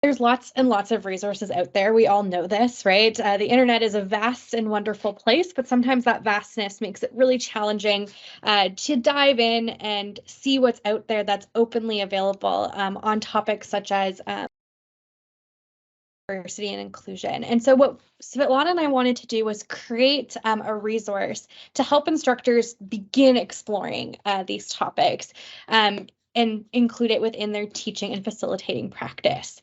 There's lots and lots of resources out there. We all know this, right? The internet is a vast and wonderful place, but sometimes that vastness makes it really challenging to dive in and see what's out there that's openly available on topics such as diversity and inclusion. And so what Svitlana and I wanted to do was create a resource to help instructors begin exploring these topics and include it within their teaching and facilitating practice.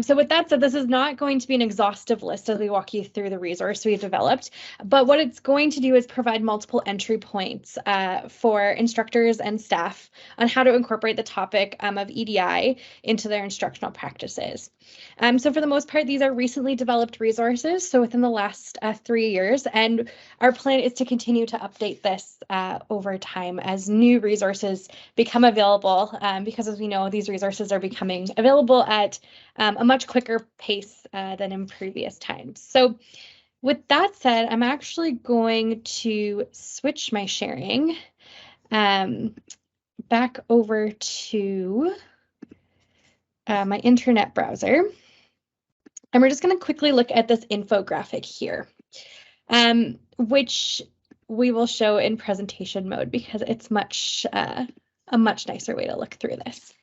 So with that said, this is not going to be an exhaustive list as we walk you through the resource we've developed, but what it's going to do is provide multiple entry points for instructors and staff on how to incorporate the topic of EDI into their instructional practices. So for the most part, these are recently developed resources, so within the last 3 years, and our plan is to continue to update this over time as new resources become available, because as we know, these resources are becoming available at a much quicker pace than in previous times. So with that said, I'm actually going to switch my sharing back over to my internet browser. And we're just going to quickly look at this infographic here, which we will show in presentation mode because it's a much nicer way to look through this.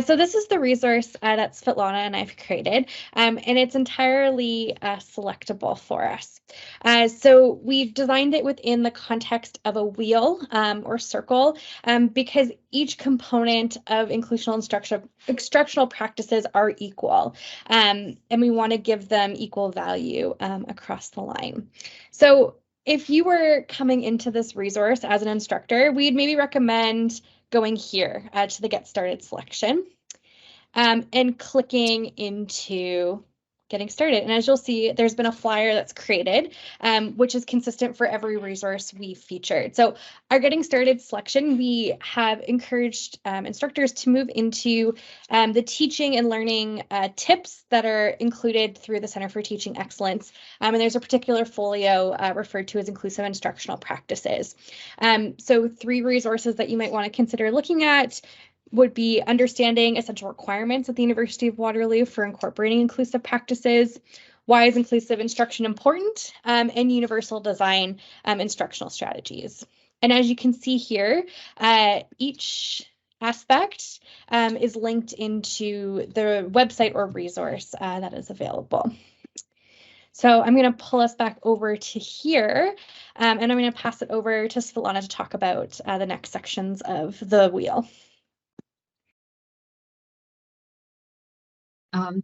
So this is the resource that Svitlana and I've created, and it's entirely selectable for us. So we've designed it within the context of a wheel or circle because each component of inclusional instructional practices are equal, and we want to give them equal value across the line. So if you were coming into this resource as an instructor, we'd maybe recommend going here to the Get Started selection and clicking into Getting Started. And as you'll see, there's been a flyer that's created, which is consistent for every resource we've featured. So our Getting Started selection, we have encouraged instructors to move into the teaching and learning tips that are included through the Center for Teaching Excellence. And there's a particular folio referred to as Inclusive Instructional Practices. So 3 resources that you might want to consider looking at would be understanding essential requirements at the University of Waterloo for incorporating inclusive practices, why is inclusive instruction important, and universal design instructional strategies. And as you can see here, each aspect is linked into the website or resource that is available. So I'm going to pull us back over to here, and I'm going to pass it over to Svitlana to talk about the next sections of the wheel.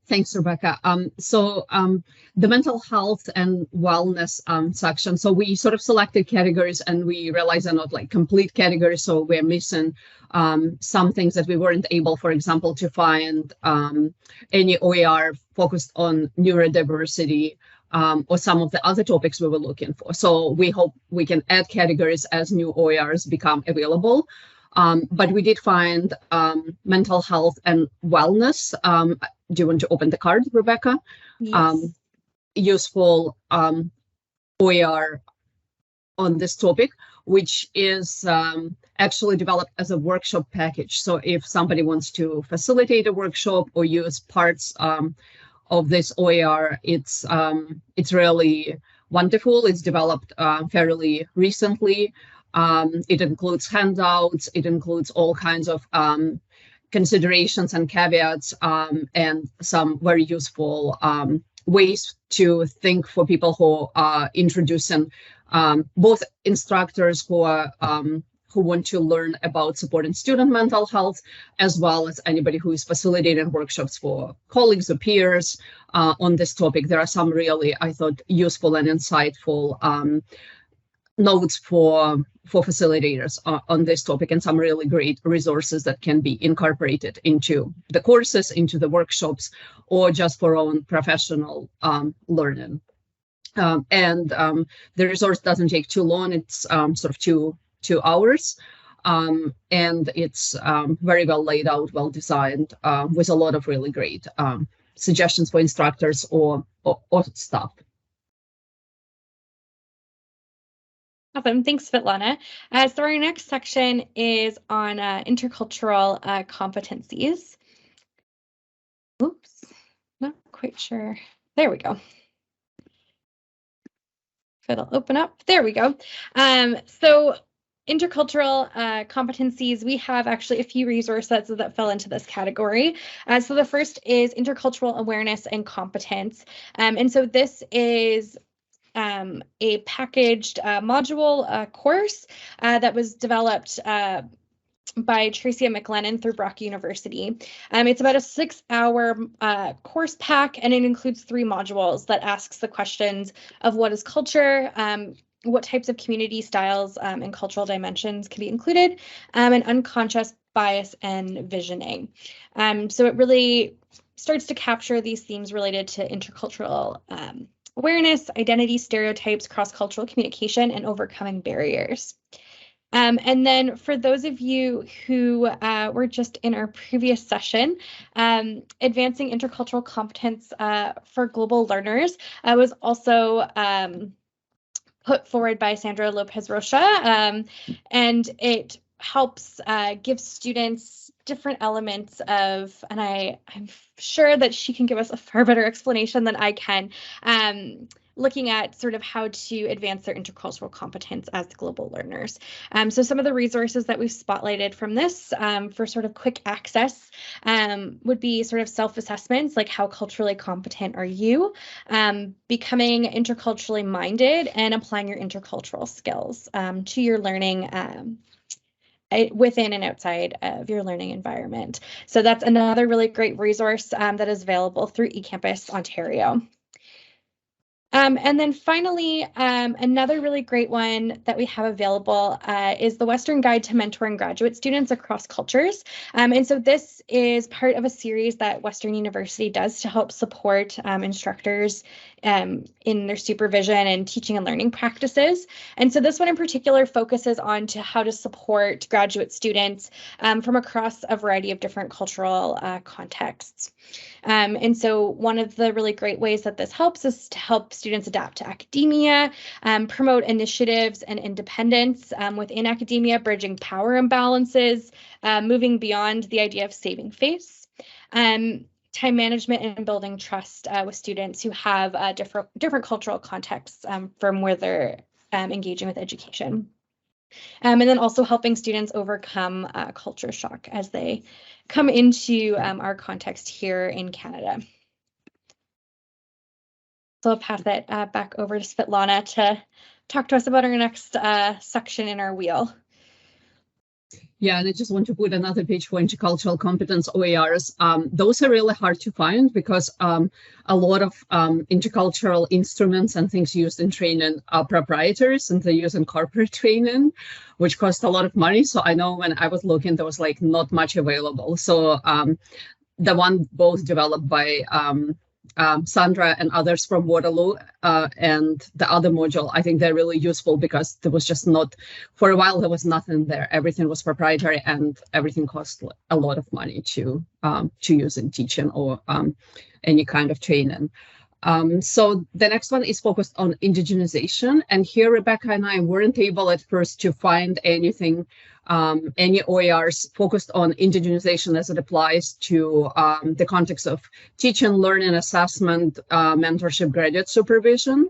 Thanks, Rebecca. The mental health and wellness section. So we sort of selected categories and we realized they're not like complete categories. So we're missing some things that we weren't able, for example, to find any OER focused on neurodiversity or some of the other topics we were looking for. So we hope we can add categories as new OERs become available. But we did find mental health and wellness. Do you want to open the card, Rebecca? Yes. Useful OER on this topic, which is actually developed as a workshop package. So if somebody wants to facilitate a workshop or use parts of this OER, it's really wonderful. It's developed fairly recently. It includes handouts, it includes all kinds of considerations and caveats, and some very useful ways to think for people who are introducing both instructors who want to learn about supporting student mental health, as well as anybody who is facilitating workshops for colleagues or peers on this topic. There are some really, I thought, useful and insightful notes for facilitators on this topic, and some really great resources that can be incorporated into the courses, into the workshops, or just for own professional learning. The resource doesn't take too long. It's sort of two hours, and it's very well laid out, well designed, with a lot of really great suggestions for instructors or staff. Awesome. Thanks, Svitlana. So our next section is on intercultural competencies. Oops. quite sure. There we go. If it'll open up. There we go. So intercultural competencies, we have actually a few resources that fell into this category. So the first is intercultural awareness and competence. And so this is a packaged module course that was developed by Tracy McLennan through Brock University. It's about a 6-hour course pack, and it includes 3 modules that asks the questions of what is culture, what types of community styles and cultural dimensions can be included, and unconscious bias and visioning. So it really starts to capture these themes related to intercultural awareness, identity, stereotypes, cross-cultural communication, and overcoming barriers. And then for those of you who were just in our previous session, advancing intercultural competence for global learners was also put forward by Sandra Lopez Rocha, and it helps give students different elements of, and I'm sure that she can give us a far better explanation than I can, looking at sort of how to advance their intercultural competence as global learners. So some of the resources that we've spotlighted from this for sort of quick access would be sort of self-assessments, like how culturally competent are you, becoming interculturally minded, and applying your intercultural skills to your learning within and outside of your learning environment. So that's another really great resource that is available through eCampus Ontario. And then finally, another really great one that we have available is the Western Guide to Mentoring Graduate Students Across Cultures. And so this is part of a series that Western University does to help support instructors in their supervision and teaching and learning practices. And so this one in particular focuses on how to support graduate students from across a variety of different cultural contexts. And so one of the really great ways that this helps is to help students adapt to academia, promote initiatives and independence within academia, bridging power imbalances, moving beyond the idea of saving face, time management, and building trust with students who have different cultural contexts from where they're engaging with education. And then also helping students overcome culture shock as they come into our context here in Canada. So I'll pass it back over to Svitlana to talk to us about our next section in our wheel. Yeah, and I just want to put another page for intercultural competence OERs. Those are really hard to find because a lot of intercultural instruments and things used in training are proprietary, and they're used in corporate training, which cost a lot of money. So I know when I was looking, there was like not much available. So the one both developed by Sandra and others from Waterloo, and the other module, I think they're really useful because there was just not, for a while, there was nothing there. Everything was proprietary and everything cost a lot of money to use in teaching or any kind of training. So the next one is focused on indigenization. And here, Rebecca and I weren't able at first to find anything, any OERs focused on indigenization as it applies to the context of teaching, learning, assessment, mentorship, graduate supervision.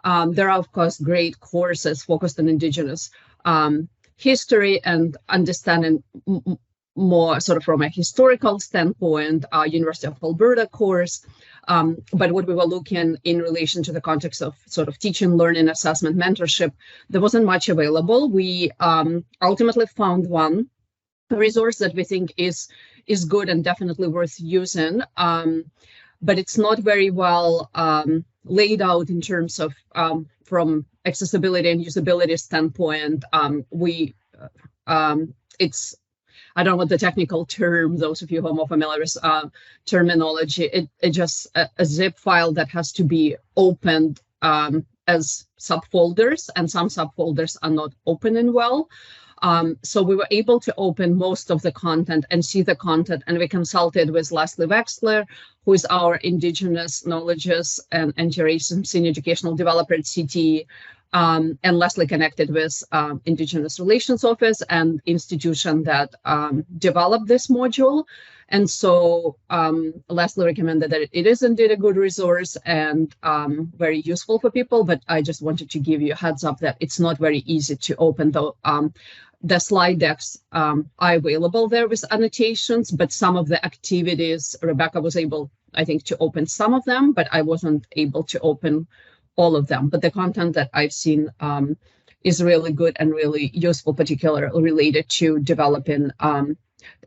There are, of course, great courses focused on Indigenous history and understanding more sort of from a historical standpoint, University of Alberta course. But what we were looking in relation to the context of sort of teaching, learning, assessment, mentorship, there wasn't much available. We ultimately found one resource that we think is good and definitely worth using, but it's not very well laid out in terms of from accessibility and usability standpoint. It's, I don't know what the technical term, those of you who are more familiar with terminology, it just a zip file that has to be opened as subfolders, and some subfolders are not opening well. So we were able to open most of the content and see the content, and we consulted with Leslie Wexler, who is our Indigenous Knowledges and Anti-Racism Senior Educational Developer at CTE, and Leslie connected with Indigenous Relations Office and institution that developed this module. And so Leslie recommended that it is indeed a good resource and very useful for people, but I just wanted to give you a heads up that it's not very easy to open the slide decks are available there with annotations, but some of the activities, Rebecca was able, I think, to open some of them, but I wasn't able to open all of them. But the content that I've seen is really good and really useful, particularly related to developing,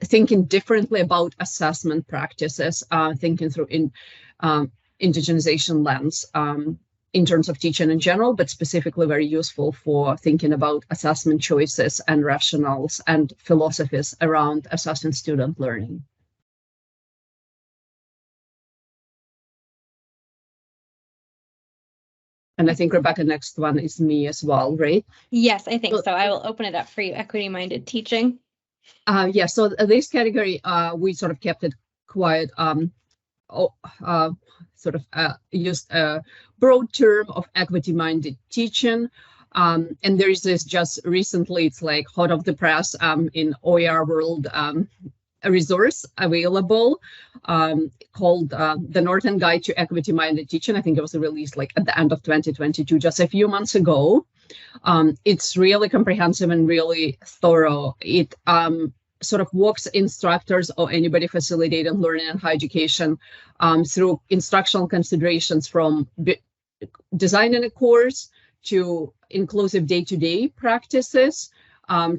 thinking differently about assessment practices, thinking through indigenization lens in terms of teaching in general, but specifically very useful for thinking about assessment choices and rationales and philosophies around assessing student learning. And I think, Rebecca, next one is me as well, right? Yes, I think so. I will open it up for you, equity-minded teaching. Yeah, so this category, we sort of kept it quite, used a broad term of equity-minded teaching. And there is this just recently, it's like hot off the press in OER world, a resource available called The Northern Guide to Equity-Minded Teaching. I think it was released like at the end of 2022, just a few months ago. It's really comprehensive and really thorough. It sort of walks instructors or anybody facilitating learning and higher education through instructional considerations from designing a course to inclusive day-to-day practices,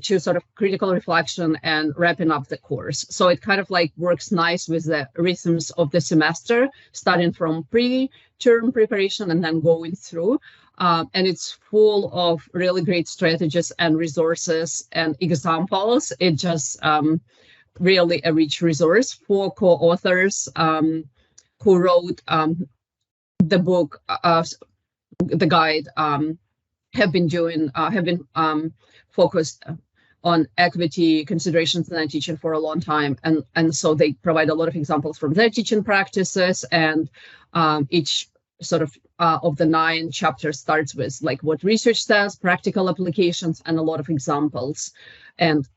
to sort of critical reflection and wrapping up the course. So it kind of like works nice with the rhythms of the semester, starting from pre-term preparation and then going through. And it's full of really great strategies and resources and examples. It just really a rich resource for co-authors who wrote the book, the guide, have been focused on equity considerations in teaching for a long time, and so they provide a lot of examples from their teaching practices, and each sort of the 9 chapters starts with like what research says, practical applications, and a lot of examples and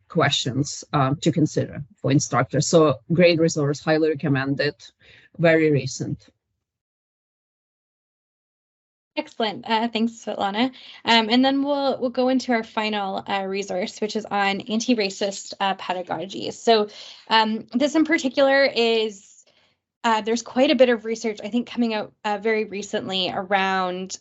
questions to consider for instructors. So great resource, highly recommended, very recent. Excellent. Thanks, Svitlana. And then we'll go into our final resource, which is on anti-racist pedagogies. So this in particular is, there's quite a bit of research, I think, coming out very recently around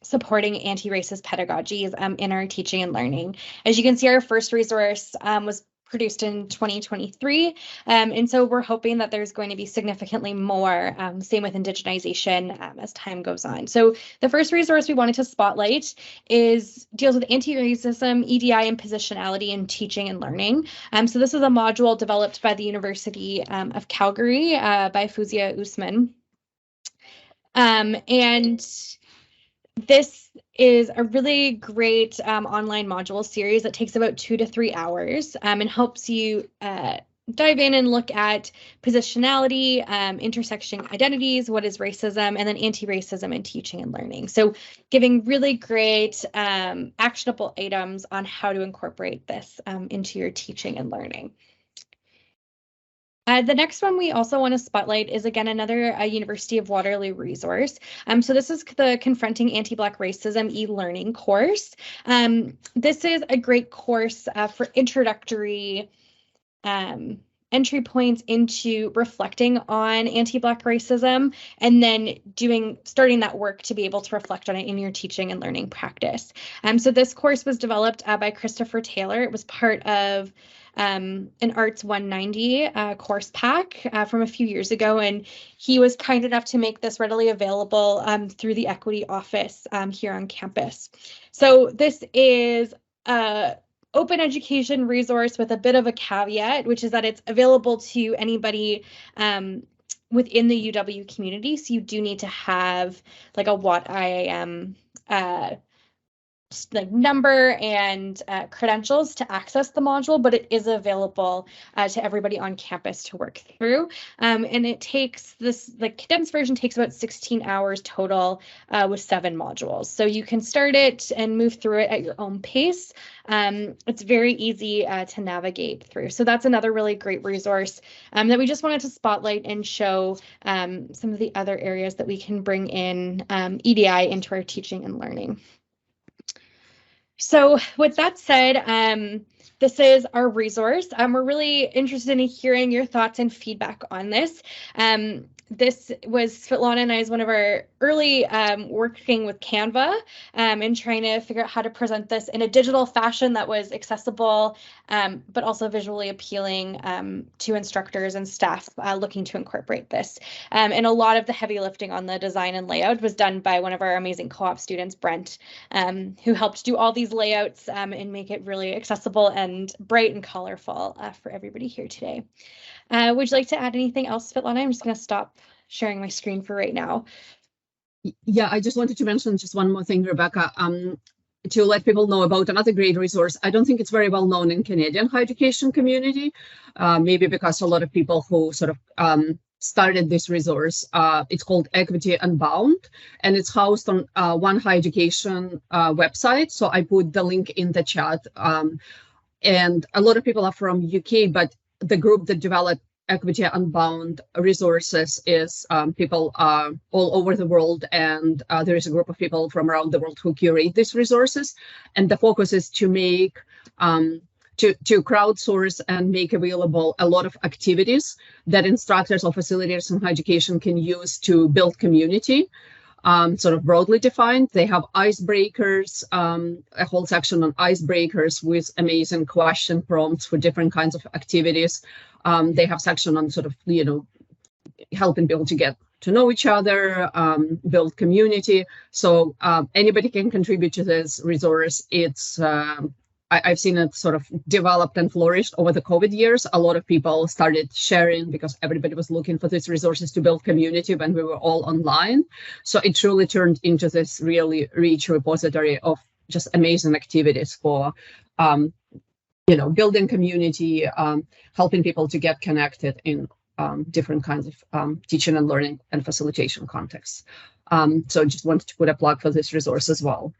supporting anti-racist pedagogies in our teaching and learning. As you can see, our first resource was produced in 2023. And so we're hoping that there's going to be significantly more, same with indigenization as time goes on. So the first resource we wanted to spotlight deals with anti-racism, EDI, and positionality in teaching and learning. So this is a module developed by the University of Calgary by Fuzia Usman. And this is a really great online module series that takes about 2 to 3 hours and helps you dive in and look at positionality, intersection identities, what is racism, and then anti-racism in teaching and learning. So giving really great actionable items on how to incorporate this into your teaching and learning. The next one we also want to spotlight is, again, another University of Waterloo resource. So this is the Confronting Anti-Black Racism e-learning course. This is a great course for introductory entry points into reflecting on anti-Black racism, and then starting that work to be able to reflect on it in your teaching and learning practice. So this course was developed by Christopher Taylor. It was part of an Arts 190 course pack from a few years ago, and he was kind enough to make this readily available through the Equity Office here on campus. So this is a open education resource with a bit of a caveat, which is that it's available to anybody within the UW community. So you do need to have like a WAT IAM like number and credentials to access the module, but it is available to everybody on campus to work through. And it takes the condensed version takes about 16 hours total with 7 modules. So you can start it and move through it at your own pace. It's very easy to navigate through. So that's another really great resource that we just wanted to spotlight and show some of the other areas that we can bring in EDI into our teaching and learning. So with that said, this is our resource. We're really interested in hearing your thoughts and feedback on this. This was Svitlana and I's one of our early working with Canva and trying to figure out how to present this in a digital fashion that was accessible, but also visually appealing to instructors and staff looking to incorporate this. And a lot of the heavy lifting on the design and layout was done by one of our amazing co-op students, Brent, who helped do all these layouts and make it really accessible and bright and colorful for everybody here today. Would you like to add anything else, Svitlana? I'm just going to stop sharing my screen for right now. Yeah, I just wanted to mention just one more thing, Rebecca, to let people know about another great resource. I don't think it's very well known in Canadian higher education community, maybe because a lot of people who sort of started this resource. It's called Equity Unbound, and it's housed on One Higher Education website. So I put the link in the chat. And a lot of people are from UK, but the group that developed Equity Unbound resources is people all over the world, and there is a group of people from around the world who curate these resources. And the focus is to make to crowdsource and make available a lot of activities that instructors or facilitators in higher education can use to build community. Sort of broadly defined. They have icebreakers, a whole section on icebreakers with amazing question prompts for different kinds of activities. They have section on sort of, helping people to get to know each other, build community. So anybody can contribute to this resource. It's I've seen it sort of developed and flourished over the COVID years. A lot of people started sharing because everybody was looking for these resources to build community when we were all online. So it truly turned into this really rich repository of just amazing activities for, building community, helping people to get connected in different kinds of teaching and learning and facilitation contexts. So just wanted to put a plug for this resource as well.